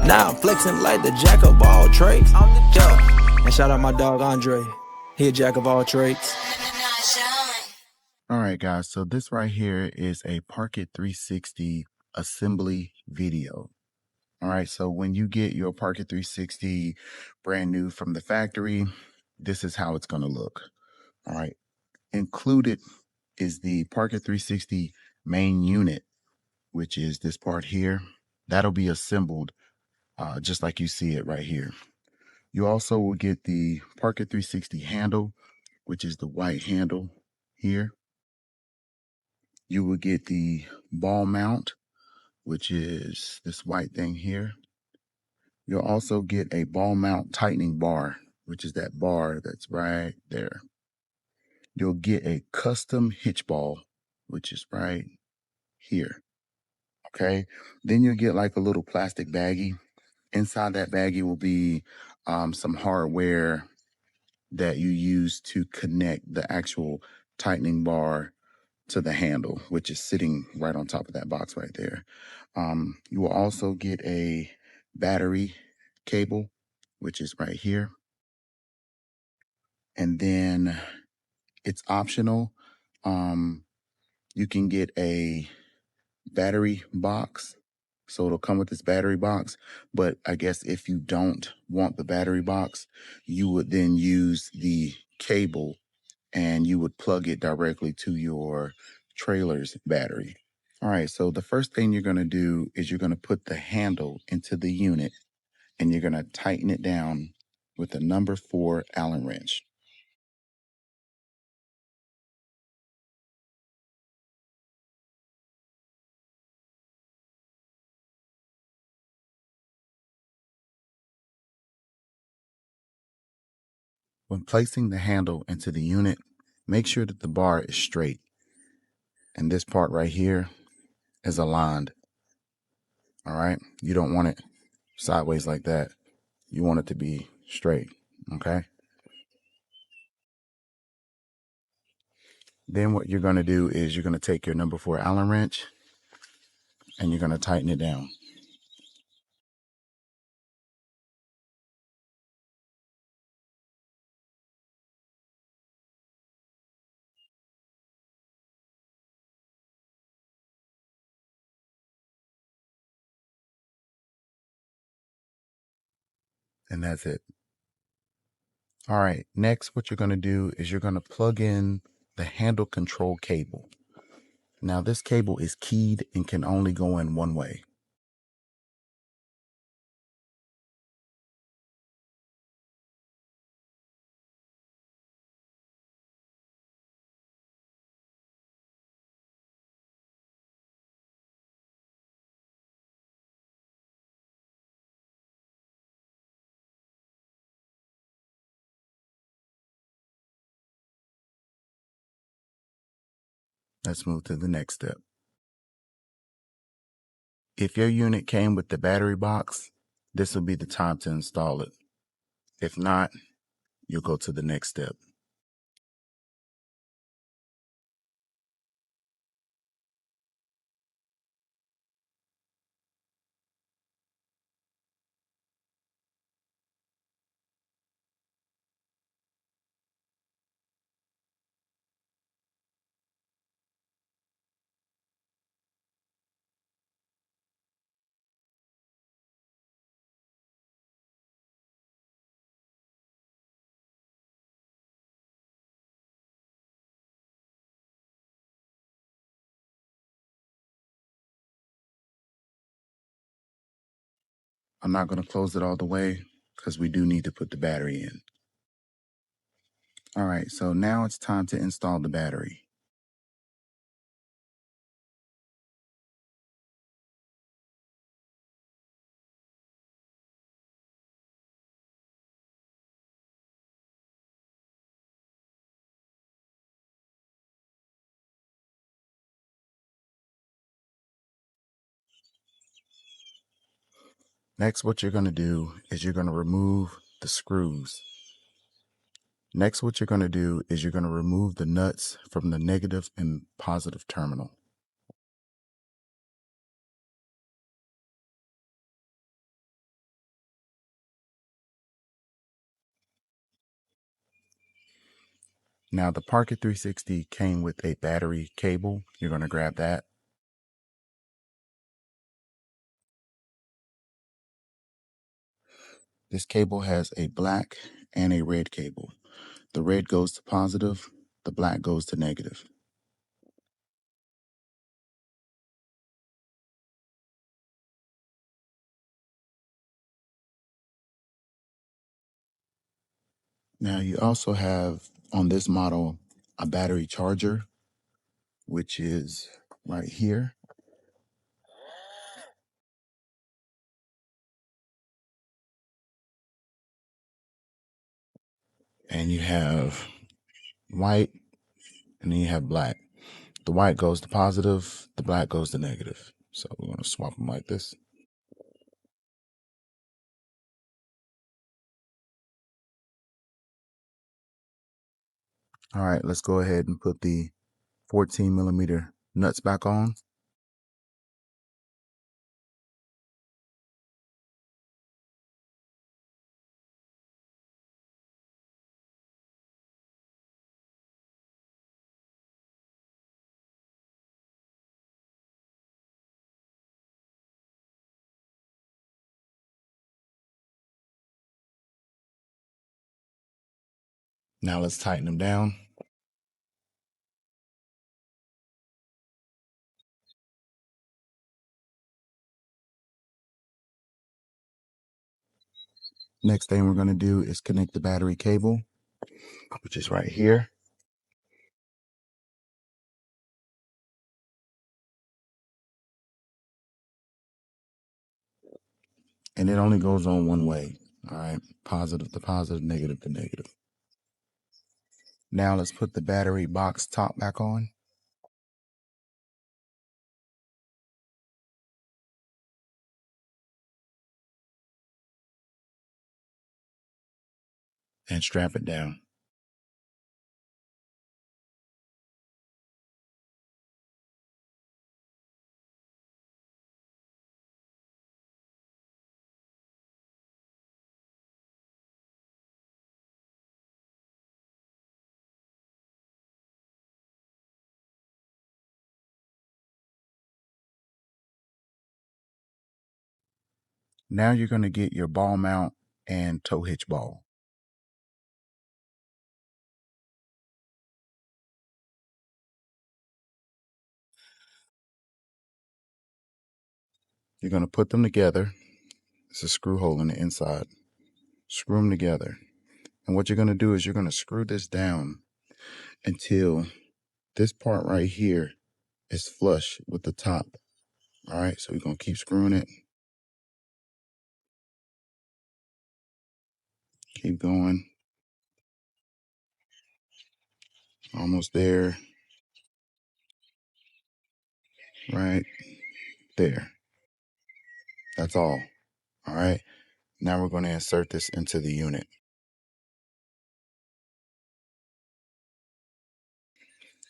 Now I'm flexing like the jack of all trades. Yeah. And shout out my dog Andre. He a jack of all trades. All right, guys. So this right here is a Parkit360 assembly video. All right. So when you get your Parkit360 brand new from the factory, this is how it's going to look. All right. Included is the Parkit360 main unit, which is this part here. That'll be assembled just like you see it right here. You also will get the Parkit360 handle, which is the white handle here. You will get the ball mount, which is this white thing here. You'll also get a ball mount tightening bar, which is that bar that's right there. You'll get a custom hitch ball, which is right here. Okay. Then you'll get like a little plastic baggie. Inside that baggie will be some hardware that you use to connect the actual tightening bar to the handle, which is sitting right on top of that box right there. You will also get a battery cable, which is right here. And then it's optional. You can get a battery box. So it'll come with this battery box, but I guess if you don't want the battery box, you would then use the cable and you would plug it directly to your trailer's battery. All right, so the first thing you're going to do is you're going to put the handle into the unit and you're going to tighten it down with a number 4 Allen wrench. When placing the handle into the unit, make sure that the bar is straight. And this part right here is aligned. All right. You don't want it sideways like that. You want it to be straight. Okay. Then what you're going to do is you're going to take your number 4 Allen wrench and you're going to tighten it down. And that's it. All right. Next, what you're going to do is you're going to plug in the handle control cable. Now, this cable is keyed and can only go in one way. Let's move to the next step. If your unit came with the battery box, this will be the time to install it. If not, you'll go to the next step. I'm not going to close it all the way because we do need to put the battery in. All right, so now it's time to install the battery. Next, what you're going to do is you're going to remove the screws. Next, what you're going to do is you're going to remove the nuts from the negative and positive terminal. Now the Parkit 360 came with a battery cable. You're going to grab that. This cable has a black and a red cable. The red goes to positive, the black goes to negative. Now you also have on this model a battery charger, which is right here. And you have white and then you have black. The white goes to positive, the black goes to negative. So we're going to swap them like this. All right, let's go ahead and put the 14 millimeter nuts back on. Now let's tighten them down. Next thing we're going to do is connect the battery cable, which is right here. And it only goes on one way. All right, positive to positive, negative to negative. Now let's put the battery box top back on. And strap it down. Now you're going to get your ball mount and tow hitch ball. You're going to put them together. It's a screw hole in the inside. Screw them together. And what you're going to do is you're going to screw this down until this part right here is flush with the top. All right, so we're going to keep screwing it. Keep going. Almost there. Right there. That's all. All right. Now we're going to insert this into the unit.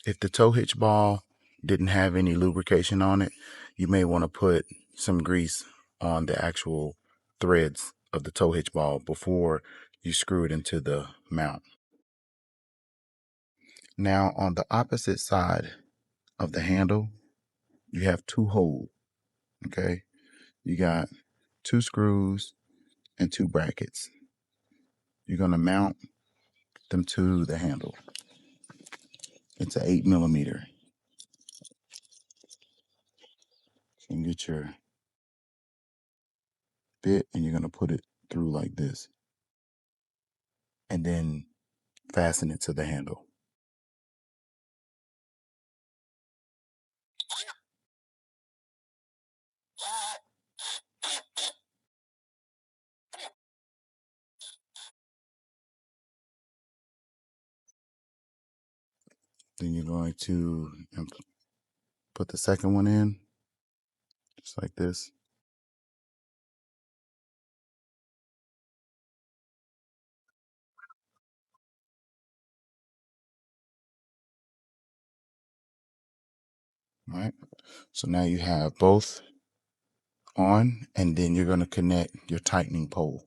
If the tow hitch ball didn't have any lubrication on it, you may want to put some grease on the actual threads of the tow hitch ball before you screw it into the mount. Now on the opposite side of the handle, you have two holes. Okay. You got two screws and two brackets. You're going to mount them to the handle. It's an 8 millimeter. So you can get your bit and you're going to put it through like this and then fasten it to the handle. Then you're going to put the second one in just like this. All right. So now you have both on, and then you're going to connect your tightening pole.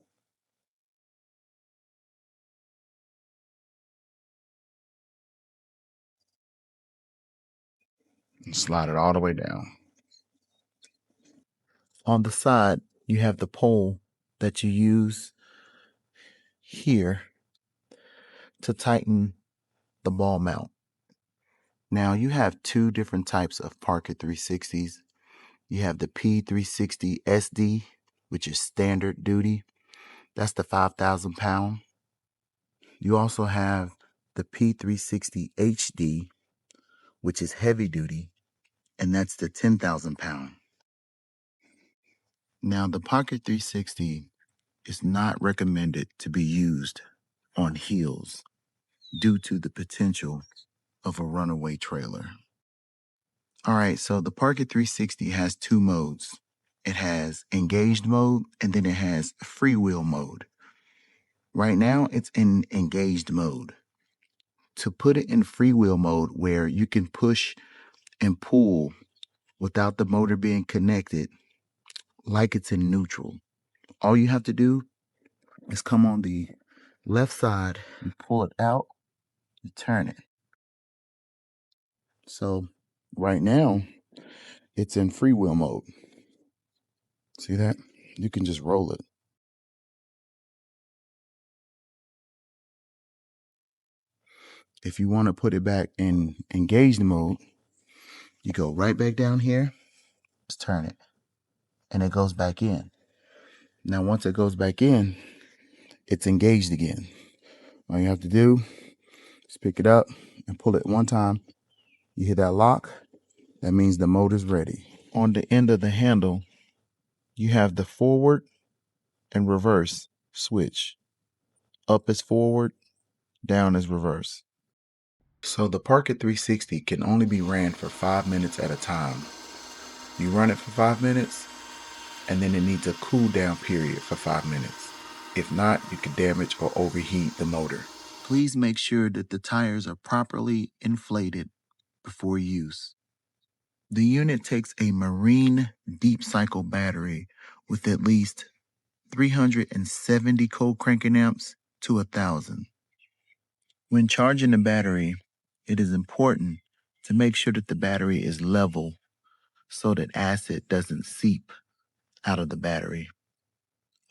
and slide it all the way down. On the side, you have the pole that you use here to tighten the ball mount. Now you have two different types of Parkit 360s. You have the P360 SD, which is standard duty. That's the 5,000 pound. You also have the P360 HD, which is heavy duty, and that's the 10,000 pound. Now the Parkit 360 is not recommended to be used on hills due to the potential of a runaway trailer. All right, so the Parkit 360 has two modes. It has engaged mode and then it has freewheel mode. Right now it's in engaged mode. To put it in freewheel mode where you can push and pull without the motor being connected like it's in neutral, all you have to do is come on the left side, you pull it out, you turn it. So right now it's in freewheel mode. See that? You can just roll it. If you want to put it back in engaged mode, you go right back down here, just turn it, and it goes back in. Now, once it goes back in, it's engaged again. All you have to do is pick it up and pull it one time. You hit that lock, that means the motor's ready. On the end of the handle, you have the forward and reverse switch. Up is forward, down is reverse. So the Parkit 360 can only be ran for 5 minutes at a time. You run it for 5 minutes, and then it needs a cool down period for 5 minutes. If not, you could damage or overheat the motor. Please make sure that the tires are properly inflated before use. The unit takes a marine deep cycle battery with at least 370 cold cranking amps to 1,000. When charging the battery, it is important to make sure that the battery is level so that acid doesn't seep out of the battery.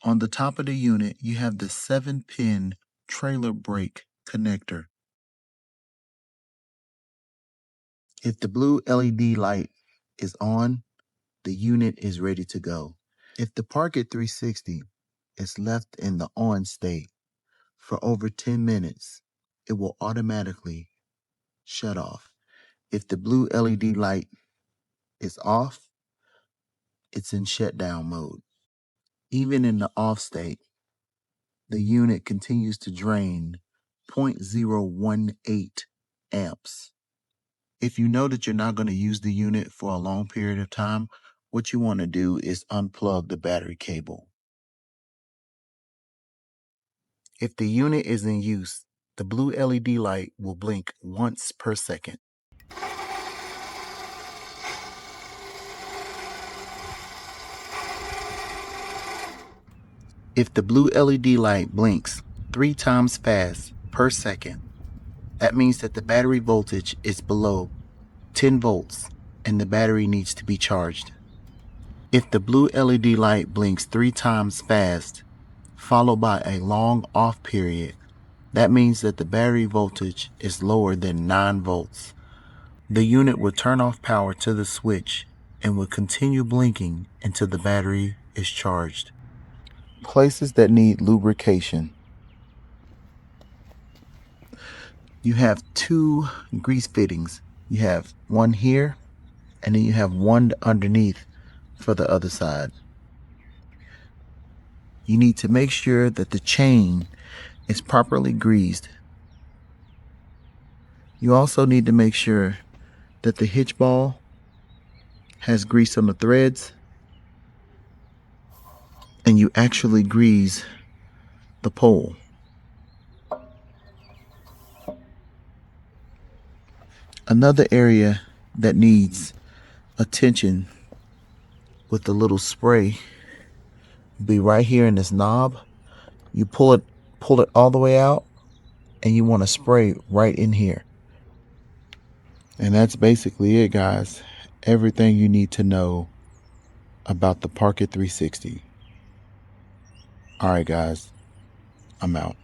On the top of the unit, you have the 7-pin trailer brake connector. If the blue LED light is on, the unit is ready to go. If the Parkit 360 is left in the on state for over 10 minutes, it will automatically shut off. If the blue LED light is off, it's in shutdown mode. Even in the off state, the unit continues to drain 0.018 amps. If you know that you're not going to use the unit for a long period of time, what you want to do is unplug the battery cable. If the unit is in use, the blue LED light will blink once per second. If the blue LED light blinks 3 times fast per second, that means that the battery voltage is below 10 volts and the battery needs to be charged. If the blue LED light blinks 3 times fast, followed by a long off period, that means that the battery voltage is lower than 9 volts. The unit will turn off power to the switch and will continue blinking until the battery is charged. Places that need lubrication. You have 2 grease fittings. You have one here, and then you have one underneath for the other side. You need to make sure that the chain is properly greased. You also need to make sure that the hitch ball has grease on the threads, and you actually grease the pole. Another area that needs attention with the little spray be right here in this knob. You pull it all the way out, and you want to spray right in here. And that's basically it, guys. Everything you need to know about the Parkit 360. All right, guys, I'm out.